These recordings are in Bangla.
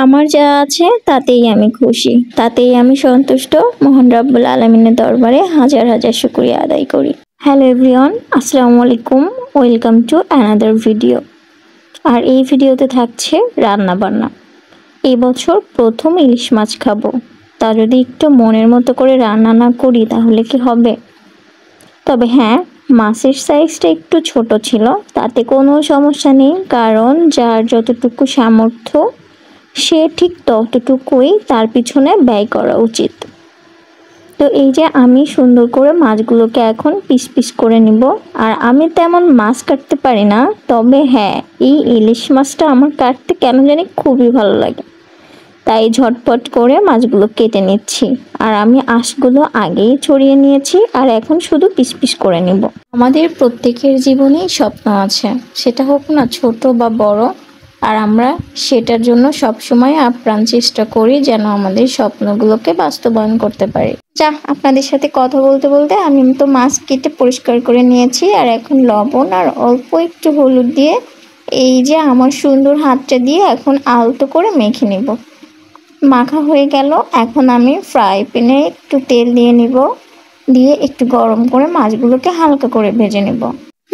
আমার যা আছে তাতেই আমি খুশি, তাতেই আমি সন্তুষ্ট। মহান রাব্বুল আলামিনের দরবারে হাজার হাজার শুকরিয়া আদায় করি। হ্যালো এভরিওয়ান, আসসালামু আলাইকুম, ওয়েলকাম টু অ্যানাদার ভিডিও। আর এই ভিডিওতে থাকছে রান্না বান্না। এই বছর প্রথম ইলিশ মাছ খাবো, তা যদি একটু মনের মতো করে রান্না না করি তাহলে কি হবে? তবে হ্যাঁ, মাছের সাইজটা একটু ছোট ছিল, তাতে কোনো সমস্যা নেই, কারণ যার যতটুকু সামর্থ্য সে ঠিক ততটুকুই তার পিছনে ব্যয় করা উচিত। তো এই যে আমি সুন্দর করে মাছগুলোকে এখন পিস পিস করে নিব। আর আমি তেমন মাছ কাটতে পারি না, তবে হ্যাঁ, এই ইলিশ মাছটা আমার কাটতে কেন জানি খুবই ভালো লাগে, তাই ঝটপট করে মাছগুলো কেটে নিচ্ছি। আর আমি আঁশগুলো আগেই ছড়িয়ে নিয়েছি, আর এখন শুধু পিস পিস করে নিব। আমাদের প্রত্যেকের জীবনেই স্বপ্ন আছে, সেটা হোক না ছোট বা বড়, আর আমরা সেটার জন্য সবসময় আপ্রাণ চেষ্টা করি যেন আমাদের স্বপ্নগুলোকে বাস্তবায়ন করতে পারি। আপনাদের সাথে কথা বলতে বলতে আমি তো মাছ কেটে পরিষ্কার করে নিয়েছি, আর এখন লবণ আর অল্প একটু হলুদ দিয়ে এই যে আমার সুন্দর হাতটা দিয়ে এখন আলতো করে মেখে নিব। মাখা হয়ে গেল, এখন আমি ফ্রাই প্যানে একটু তেল দিয়ে নিব, দিয়ে একটু গরম করে মাছগুলোকে হালকা করে ভেজে নেব।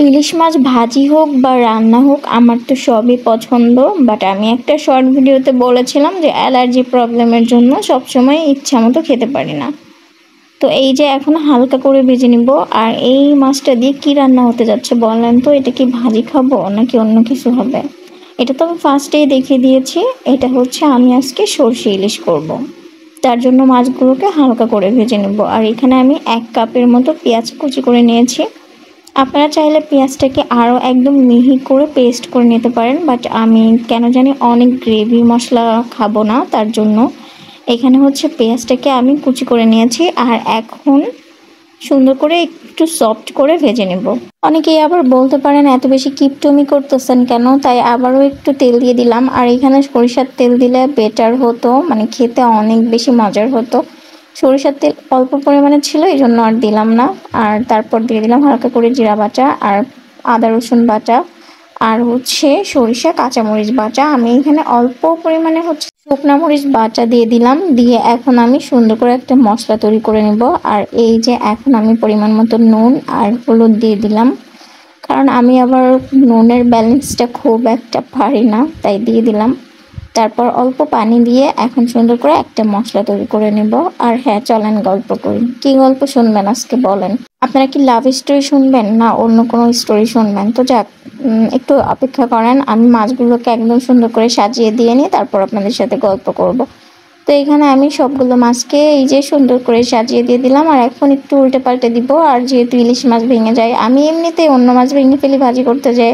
ইলিশ মাছ ভাজি হোক বা রান্না হোক, আমার তো সবই পছন্দ। বাট আমি একটা শর্ট ভিডিওতে বলেছিলাম যে অ্যালার্জি প্রবলেমের জন্য সবসময় ইচ্ছা মতো খেতে পারি না। তো এই যে এখন হালকা করে ভেজে নিব। আর এই মাছটা দিয়ে কি রান্না হতে যাচ্ছে বলেন তো? এটা কি ভাজি খাবো নাকি অন্য কিছু হবে? এটা তো আমি ফার্স্টেই দেখিয়ে দিয়েছি, এটা হচ্ছে আমি আজকে সরষে ইলিশ করব। তার জন্য মাছগুলোকে হালকা করে ভেজে নেব। আর এখানে আমি 1 কাপের মতো পেঁয়াজ কুচি করে নিয়েছি। আপনারা চাইলে পেঁয়াজটাকে আরও একদম মিহি করে পেস্ট করে নিতে পারেন, বাট আমি কেন জানি অনেক গ্রেভি মশলা খাবো না, তার জন্য এখানে হচ্ছে পেঁয়াজটাকে আমি কুচি করে নিয়েছি। আর এখন সুন্দর করে একটু সফট করে ভেজে নেব। অনেকেই আবার বলতে পারেন এত বেশি কিপটমি করতেছেন কেন, তাই আবারও একটু তেল দিয়ে দিলাম। আর এখানে সরিষার তেল দিলে বেটার হতো, মানে খেতে অনেক বেশি মজার হতো। সরিষার তেল অল্প পরিমাণে ছিল, এই জন্য আর দিলাম না। আর তারপর দিয়ে দিলাম হালকা করে জিরা বাটা আর আদা রসুন বাটা, আর হচ্ছে সরিষা কাঁচামরিচ বাটা। আমি এখানে অল্প পরিমাণে হচ্ছে শুকনো মরিচ বাটা দিয়ে দিলাম। দিয়ে এখন আমি সুন্দর করে একটা মশলা তৈরি করে নেব। আর এই যে এখন আমি পরিমাণ মতো নুন আর হলুদ দিয়ে দিলাম, কারণ আমি আবার নুনের ব্যালেন্সটা খুব একটা পারি না, তাই দিয়ে দিলাম। তারপর অল্প পানি দিয়ে এখন সুন্দর করে একটা মশলা তৈরি করে নেব। আর হ্যাঁ, চলেন গল্প করি। কি গল্প শুনবেন আজকে বলেন? আপনারা কি লাভ স্টোরি শুনবেন না অন্য কোনো স্টোরি শুনবেন? তো যাক, একটু অপেক্ষা করেন, আমি মাছগুলোকে একদম সুন্দর করে সাজিয়ে দিয়ে নিই, তারপর আপনাদের সাথে গল্প করব। তো এখানে আমি সবগুলো মাছকে এই যে সুন্দর করে সাজিয়ে দিয়ে দিলাম। আর এখন একটু উল্টে পাল্টে দিব। আর যেহেতু ইলিশ মাছ ভেঙে যায়, আমি এমনিতেই অন্য মাছ ভেঙে ফেলি ভাজি করতে যাই,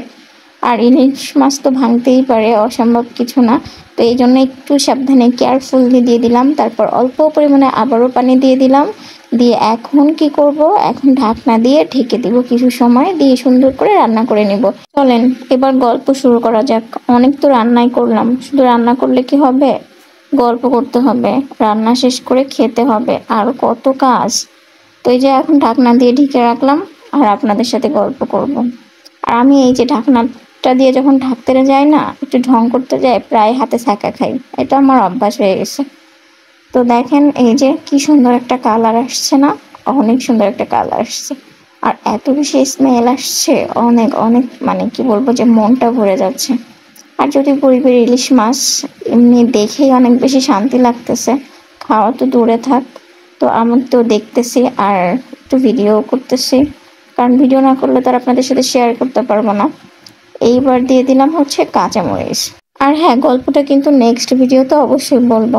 আর ইলিশ মাছ তো ভাঙতেই পারে, অসম্ভব কিছু না। তো এই জন্য একটু সাবধানে কেয়ারফুলি দিয়ে দিলাম। তারপর অল্প পরিমাণে আবারও পানি দিয়ে দিলাম। দিয়ে এখন কি করব, এখন ঢাকনা দিয়ে ঢেকে দিব কিছু সময়, দিয়ে সুন্দর করে রান্না করে নিব। চলেন এবার গল্প শুরু করা যাক। অনেক তো রান্নাই করলাম, শুধু রান্না করলে কি হবে? গল্প করতে হবে, রান্না শেষ করে খেতে হবে, আর কত কাজ। তো এই যে এখন ঢাকনা দিয়ে ঢেকে রাখলাম, আর আপনাদের সাথে গল্প করব। আর আমি এই যে ঢাকনাটা দিয়ে যখন ঢাকতে যাই না, একটু ঢং করতে যাই, প্রায় হাতে ছ্যাঁকা খাই, এটা আমার অভ্যাস হয়ে গেছে। তো দেখেন এই যে কি সুন্দর একটা কালার আসছে না? অনেক সুন্দর একটা কালার আসছে, আর এত বেশি স্মেল আসছে, অনেক অনেক, মানে কি বলবো, যে মনটা ভরে যাচ্ছে। আর যদি পরিবের ইলিশ মাছ, এমনি দেখেই অনেক বেশি শান্তি লাগতেছে, খাওয়া তো দূরে থাক। তো আমি তো দেখতেছি আর একটু ভিডিও করতেছি, কারণ ভিডিও না করলে তো আর আপনাদের সাথে শেয়ার করতে পারবো না। এইবার দিয়ে দিলাম হচ্ছে কাঁচামরিচ। আর হ্যাঁ, গল্পটা কিন্তু নেক্সট ভিডিওতে অবশ্যই বলবো।